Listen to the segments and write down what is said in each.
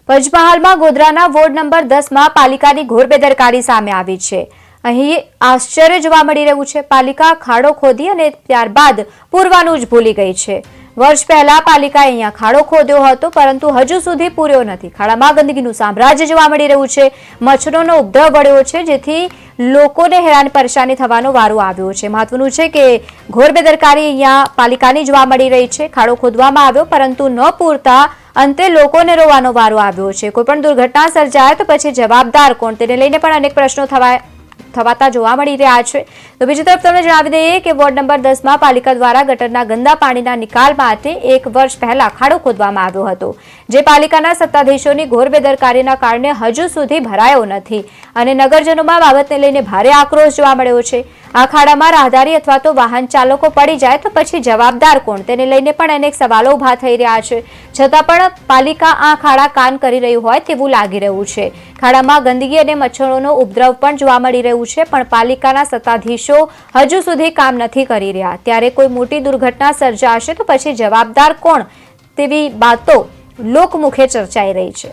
પંચમહાલમાં ગોધરાના ward number 10 માં પાલિકાની ઘોર બેદરકારી સામે આવી છે। અહીં આશ્ચર્ય જોવા મળી રહ્યું છે। પાલિકા ખાડો ખોદી અને ત્યારબાદ પૂરવાનું જ ભૂલી ગઈ છે। વર્ષ પહેલા પાલિકાએ અહીંયા ખાડો ખોદ્યો હતો, પરંતુ હજુ સુધી પૂર્યો નથી। ખાડામાં ગંદકીનું સામ્રાજ્ય જોવા મળી રહ્યું છે। મચ્છરોનો ઉપદ્રવ વળ્યો છે, જેથી લોકોને હેરાન પરેશાની થવાનો વારો આવ્યો છે। મહત્વનું છે કે ઘોર બેદરકારી અહીંયા પાલિકાની જોવા મળી રહી છે। ખાડો ખોદવામાં આવ્યો, પરંતુ ન પૂરતા અંતે લોકોને રોવાનો વારો આવ્યો છે। કોઈપણ દુર્ઘટના સર્જાય તો પછી જવાબદાર કોણ, તેને લઈને પણ અનેક પ્રશ્નો થવાતા જોવા મળી રહ્યા છે। તો બીજી તરફ તમને જણાવી દઈએ કે વોર્ડ નંબર 10 માં પાલિકા દ્વારા ગટરના ગંદા પાણીના નિકાલ માટે 1 વર્ષ પહેલા ખાડો ખોદવામાં આવ્યો હતો, જે પાલિકાના સત્તાધીશોની ઘોર બેદરકારીના કારણે હજુ સુધી ભરાયો નથી અને નગરજનોમાં બાબતને લઈને ભારે આક્રોશ જોવા મળ્યો છે। આ ખાડામાં રાહદારી અથવા તો વાહન ચાલકો પડી જાય તો પછી જવાબદાર કોણ, તેને લઈને પણ અનેક સવાલો ઉભા થઈ રહ્યા છે। છતાં પણ પાલિકા આ ખાડા કાન કરી રહ્યું હોય તેવું લાગી રહ્યું છે। ખાડામાં ગંદકી અને મચ્છરોનો ઉપદ્રવ પણ જોવા મળી રહ્યું છે, પણ પાલિકાના સત્તાધીશો હજુ સુધી કામ નથી કરી રહ્યા। ત્યારે કોઈ મોટી દુર્ઘટના સર્જાશે તો પછી જવાબદાર કોણ, તેવી વાતો લોકમુખે ચર્ચાઈ રહી છે।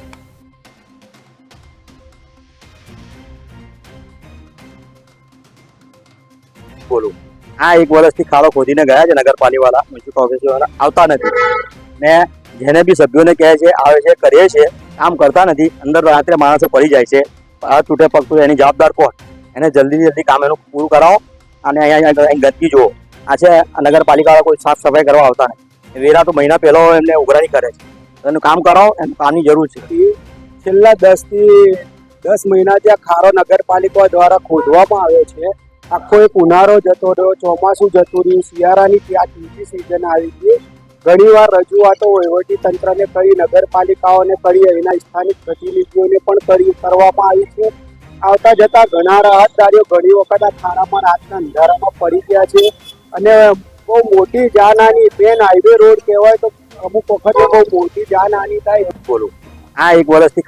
बोलूं हाँ, 1 વર્ષથી ખાડો ખોદીને ગયા છે નગરપાલિકા વાળા, મ્યુનિસિપલ ઓફિસ વાળા આવતા નથી ને જેને બી સભ્યોને કહે છે આવે છે કરીએ છે, કામ કરતા નથી। અંદર રાત્રે માણસો પડી જાય છે, હાથ તૂટે પગ તૂટે, એની જવાબદાર કોણ? એને જલ્દી કામ એનું પૂરું કરાવો અને અહીંયા ગંદકી જુઓ। આ છે નગરપાલિકા વાળા કોઈ સાફ સફાઈ કરવા આવતા નથી। વેરા તો મહિના પહેલો એમને ઉઘરાણી કરે છે, એનું કામ કરાવો, એનું કામની જરૂર છે। છેલ્લા 10 થી 10 મહિનાથી આ ખાડો નગરપાલિકા દ્વારા ખોદવામાં આવ્યો છે। આખો એક ઉનાળો જતો રહ્યો, ચોમાસું જતું રહ્યું, શિયાળાની ત્યાં ત્રીજી સિઝન આવી ગઈ। ઘણીવાર રજૂઆતો વહીવટી તંત્રને કરી, નગરપાલિકાઓને કરી, અહીંના સ્થાનિક પ્રતિનિધિઓને પણ કરવામાં આવી છે। આવતા જતા ઘણા રાહતદારીઓ ઘણી વખત આ ખાડામાં રાતના અંધારામાં પડી ગયા છે અને બહુ મોટી જાનહાની, મેન હાઈવે રોડ કહેવાય તો અમુક વખતે બહુ મોટી જાનહાની થાય। બોલું हाँ, 1 વર્ષથી